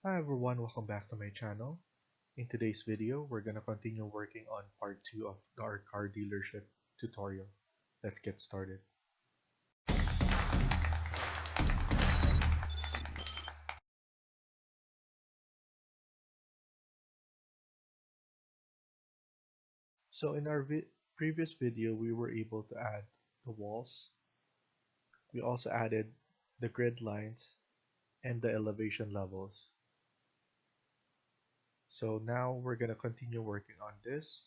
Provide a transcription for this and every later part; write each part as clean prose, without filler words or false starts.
Hi everyone, welcome back to my channel. In today's video, we're gonna continue working on part 2 of our car dealership tutorial. Let's get started. So in our previous video, we were able to add the walls. We also added the grid lines and the elevation levels. So now we're gonna continue working on this.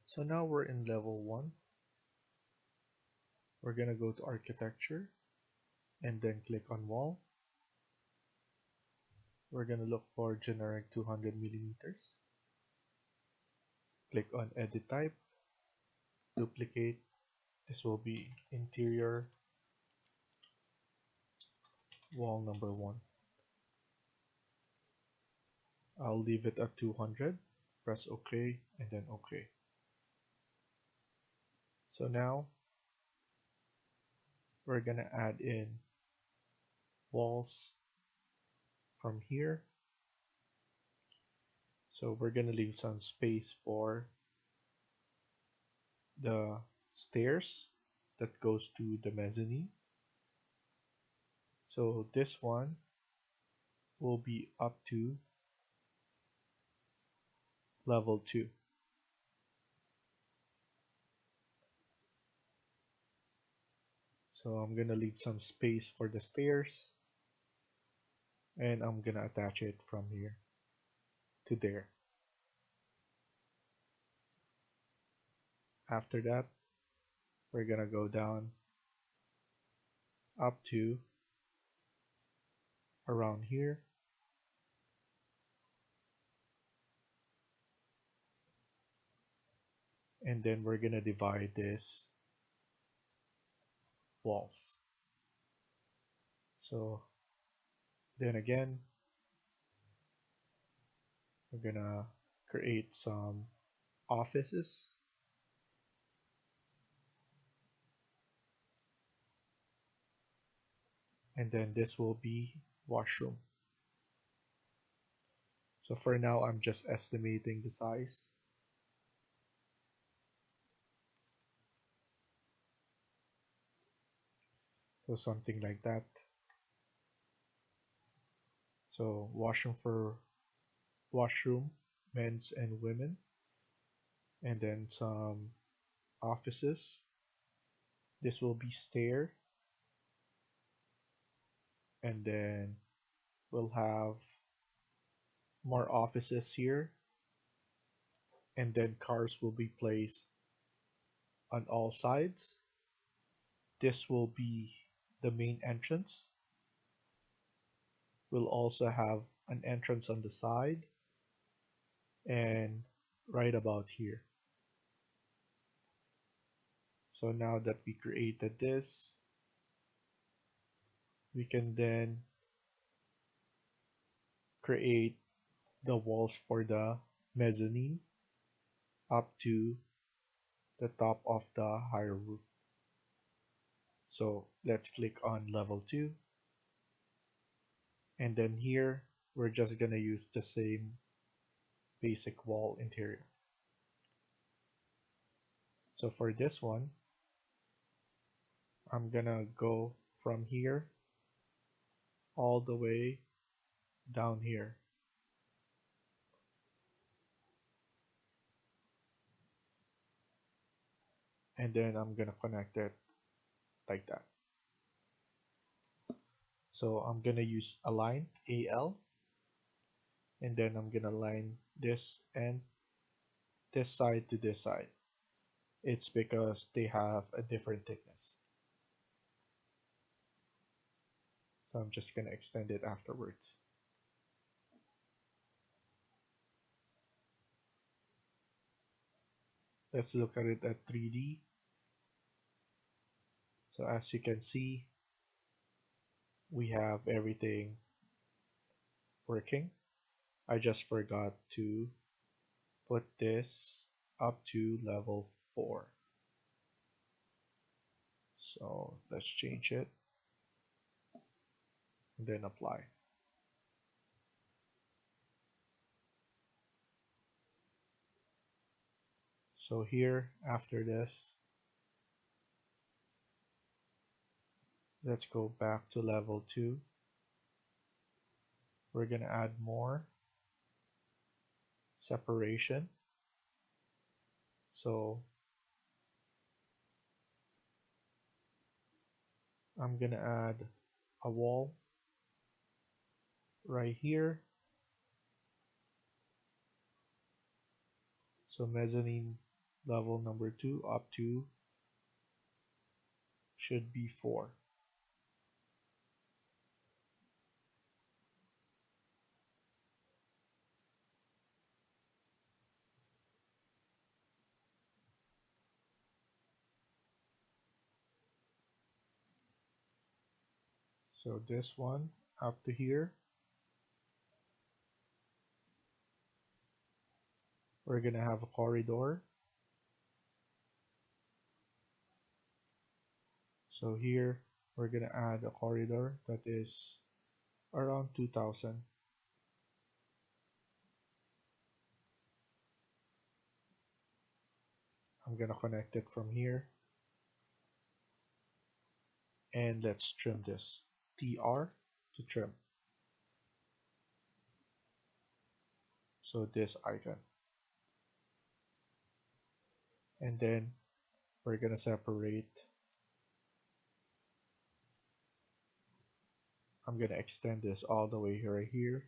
So now we're in level 1. We're gonna go to architecture and then click on wall. We're gonna look for generic 200 millimeters. Click on edit type, duplicate. This will be interior wall number 1. I'll leave it at 200. Press OK and then OK. So now we're gonna add in walls from here. So we're gonna leave some space for the stairs that goes to the mezzanine. So this one will be up to level 2. So I'm gonna leave some space for the stairs and I'm gonna attach it from here to there. After that, we're gonna go down up to around here. And then we're gonna divide this walls. So then again, we're gonna create some offices. And then this will be washroom. So for now, I'm just estimating the size. So something like that. So washroom, men's and women. And then some offices. This will be stair. And then we'll have more offices here. And then cars will be placed on all sides. This will be the main entrance. We'll also have an entrance on the side and right about here. So now that we created this, we can then create the walls for the mezzanine up to the top of the higher roof. So let's click on level 2. And then here, we're just gonna use the same basic wall interior. So for this one, I'm gonna go from here all the way down here. And then I'm gonna connect it like that. So I'm gonna use align AL, and then I'm gonna line this and this side to this side. It's because they have a different thickness. So I'm just gonna extend it afterwards. Let's look at it at 3D. So as you can see, we have everything working. I just forgot to put this up to level 4. So let's change it and then apply. So here, after this, let's go back to level 2. We're going to add more separation. So I'm going to add a wall right here. So mezzanine level number 2 up to should be 4. So this one up to here, we're going to have a corridor. So here, we're going to add a corridor that is around 2000. I'm going to connect it from here. And let's trim this. TR to trim. So this icon. And then we're going to separate. I'm going to extend this all the way right here.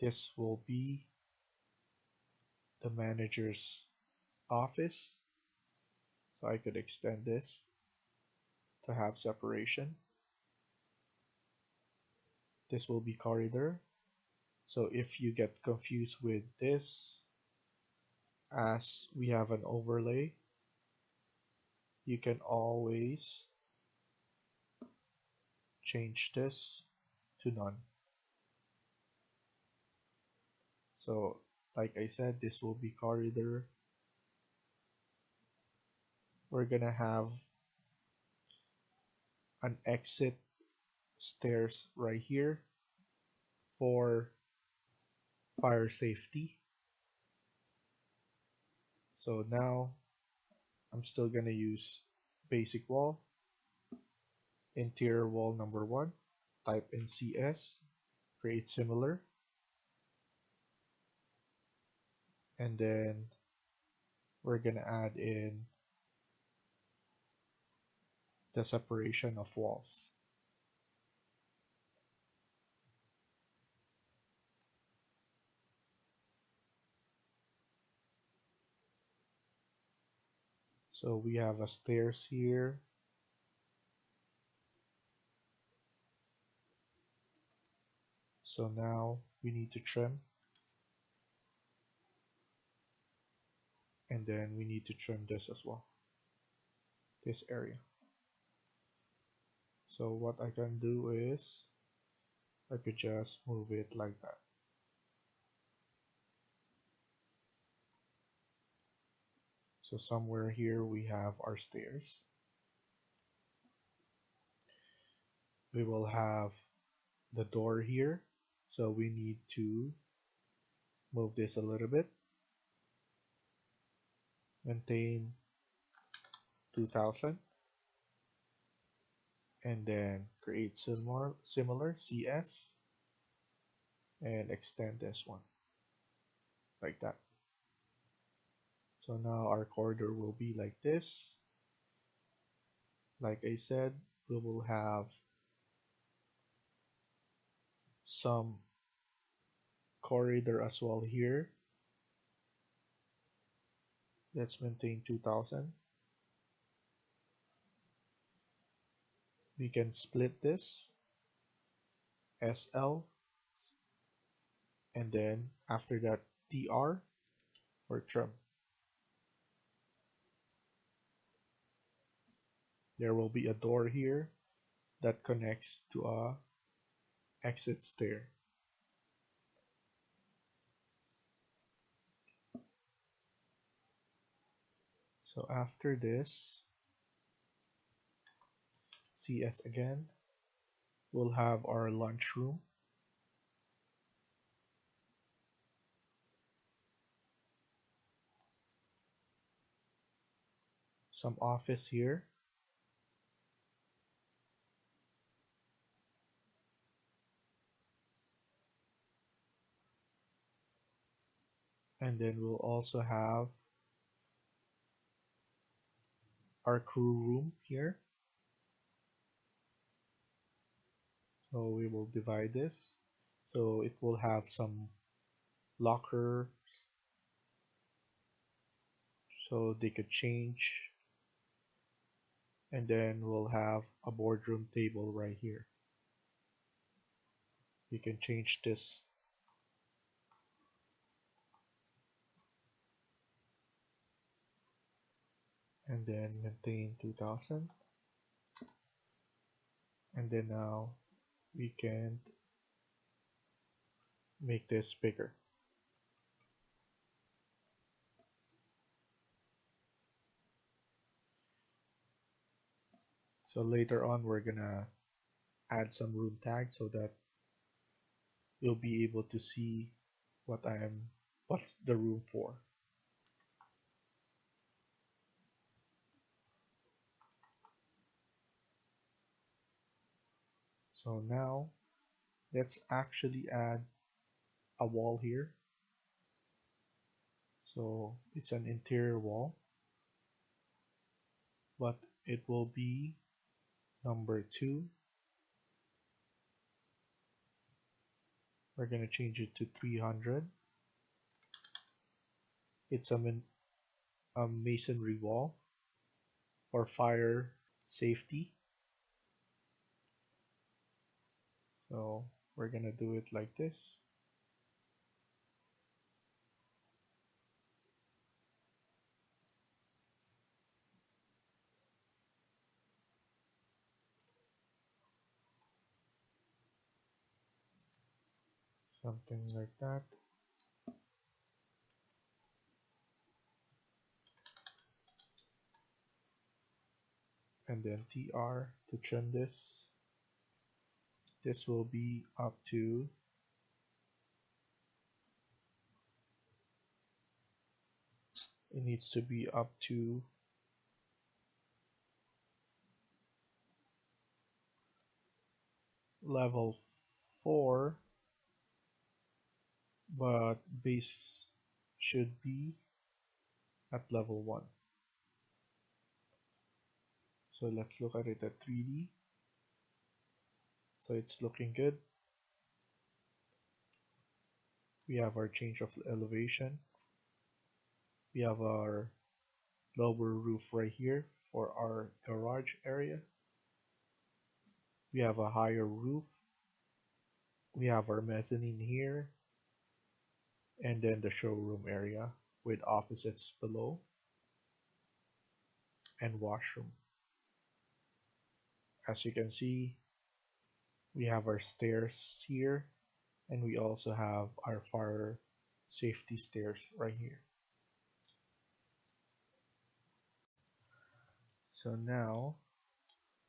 This will be the manager's office. So I could extend this to have separation. This will be corridor. So if you get confused with this, as we have an overlay, you can always change this to none. So like I said, this will be corridor. We're gonna have an exit stairs right here for fire safety. So now I'm still gonna use basic wall, interior wall number 1, type in CS, create similar, and then we're gonna add in the separation of walls. So we have a stairs here. So now we need to trim. And then we need to trim this as well. This area. So what I can do is I could just move it like that. So somewhere here we have our stairs. We will have the door here. So we need to move this a little bit. Maintain 2000. And then create similar CS. And extend this one. Like that. So now our corridor will be like this. Like I said, we will have some corridor as well here. Let's maintain 2000. We can split this SL, and then after that TR for trim. There will be a door here that connects to a exit stair. So after this, CS again, we'll have our lunchroom. some office here. And then we'll also have our crew room here. So we will divide this. So it will have some lockers so they could change. And then we'll have a boardroom table right here. You can change this. And then maintain 2000. And then now we can make this bigger. So later on we're gonna add some room tags so that you'll be able to see what's the room for. So now let's actually add a wall here. So it's an interior wall, but it will be number 2. We're gonna change it to 300. It's a masonry wall for fire safety. So we're gonna do it like this. Something like that. And then TR to trim this. This will be up to it needs to be up to level 4, but base should be at level 1. So let's look at it at 3D. So it's looking good. We have our change of elevation. We have our lower roof right here for our garage area. We have a higher roof. We have our mezzanine here. And then the showroom area with offices below and washroom. As you can see, we have our stairs here, and we also have our fire safety stairs right here. So now,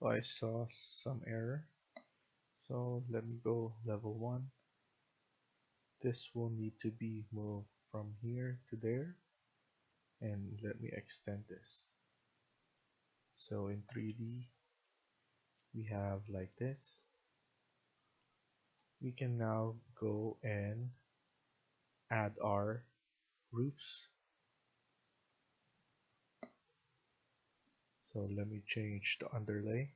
I saw some error. So let me go level 1. This will need to be moved from here to there, and let me extend this. So in 3D, we have like this. We can now go and add our roofs. So let me change the underlay.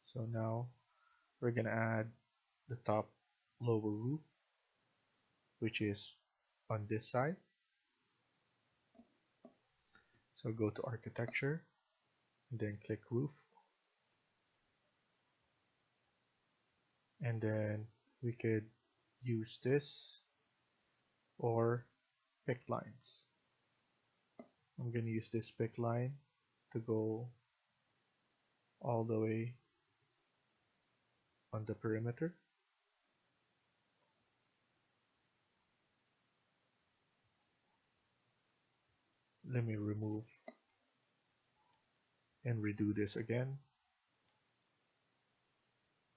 So now we're gonna add the top lower roof, which is on this side. So go to architecture and then click roof, and then we could use this or pick lines. I'm gonna use this pick line to go all the way on the perimeter. Let me remove and redo this again.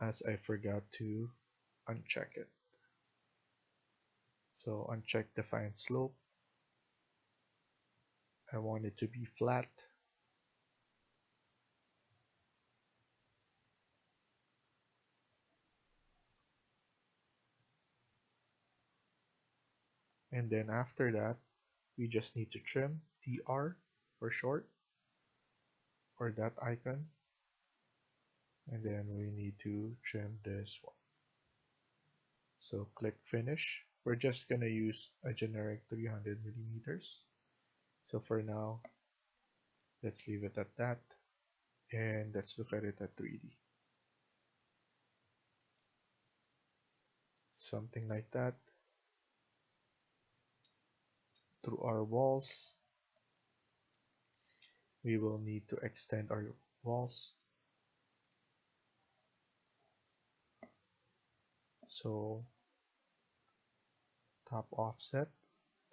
as I forgot to uncheck it. So uncheck define slope. I want it to be flat. And then after that, we just need to trim TR for short, or that icon. And then we need to trim this one. So click finish. We're just gonna use a generic 300 millimeters. So for now, let's leave it at that. And let's look at it at 3D. Something like that. Through our walls, we will need to extend our walls. So top offset,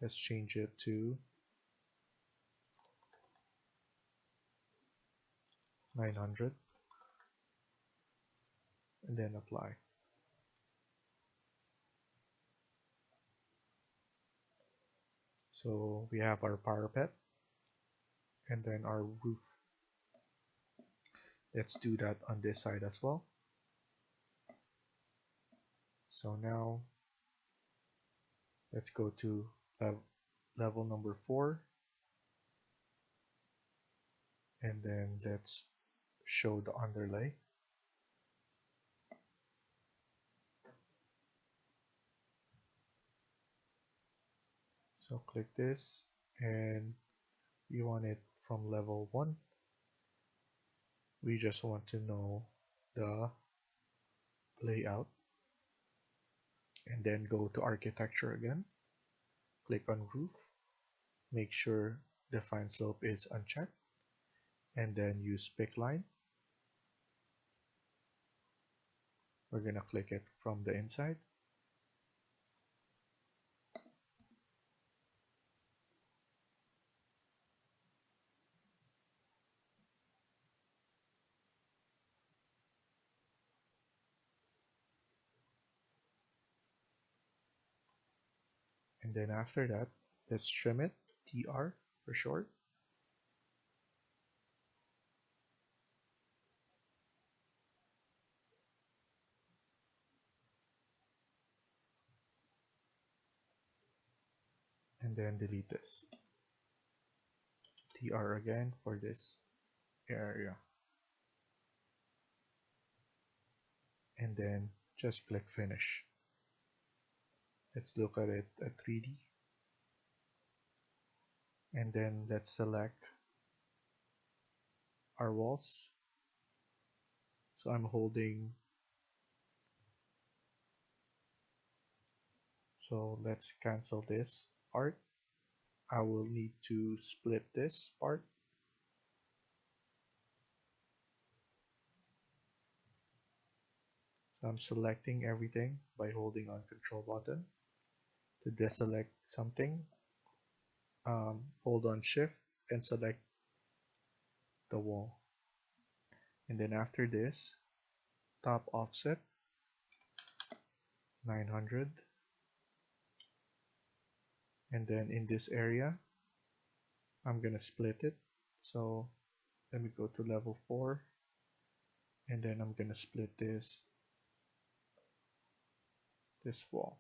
let's change it to 900 and then apply. So we have our parapet and then our roof. Let's do that on this side as well. So now let's go to level number 4 and then let's show the underlay. So click this and we want it from level 1. We just want to know the layout and then go to architecture again. Click on roof. Make sure define slope is unchecked and then use pick line. We're gonna click it from the inside. And then after that, let's trim it, TR for short. And then delete this. TR again for this area. And then just click finish. Let's look at it at 3D. And then let's select our walls. So I'm holding. So let's cancel this part. I will need to split this part. So I'm selecting everything by holding on Control button. To deselect something, hold on Shift and select the wall. And then after this, top offset 900. And then in this area, I'm gonna split it. So let me go to level 4 and then I'm gonna split this wall.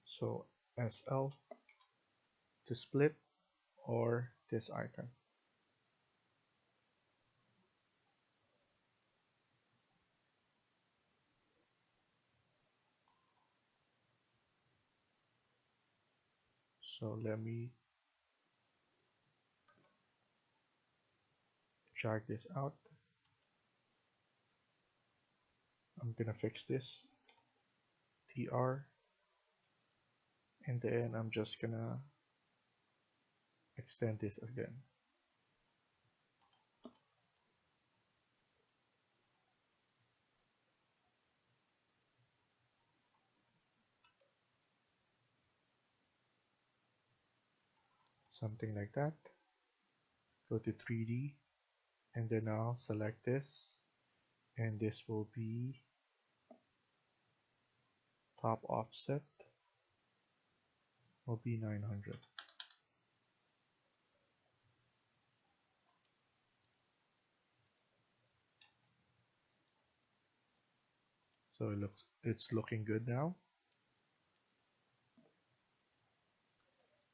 So SL to split or this icon. So let me drag this out. I'm gonna fix this TR and then I'm just gonna extend this again. Something like that. Go to 3D And then I'll select this, and this will be top offset will be 900. So it's looking good now.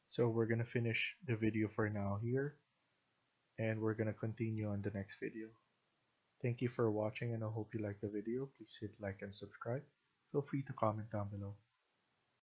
So we're gonna finish the video for now here, and we're gonna continue on the next video. Thank you for watching, and I hope you liked the video. Please hit like and subscribe. Feel free to comment down below.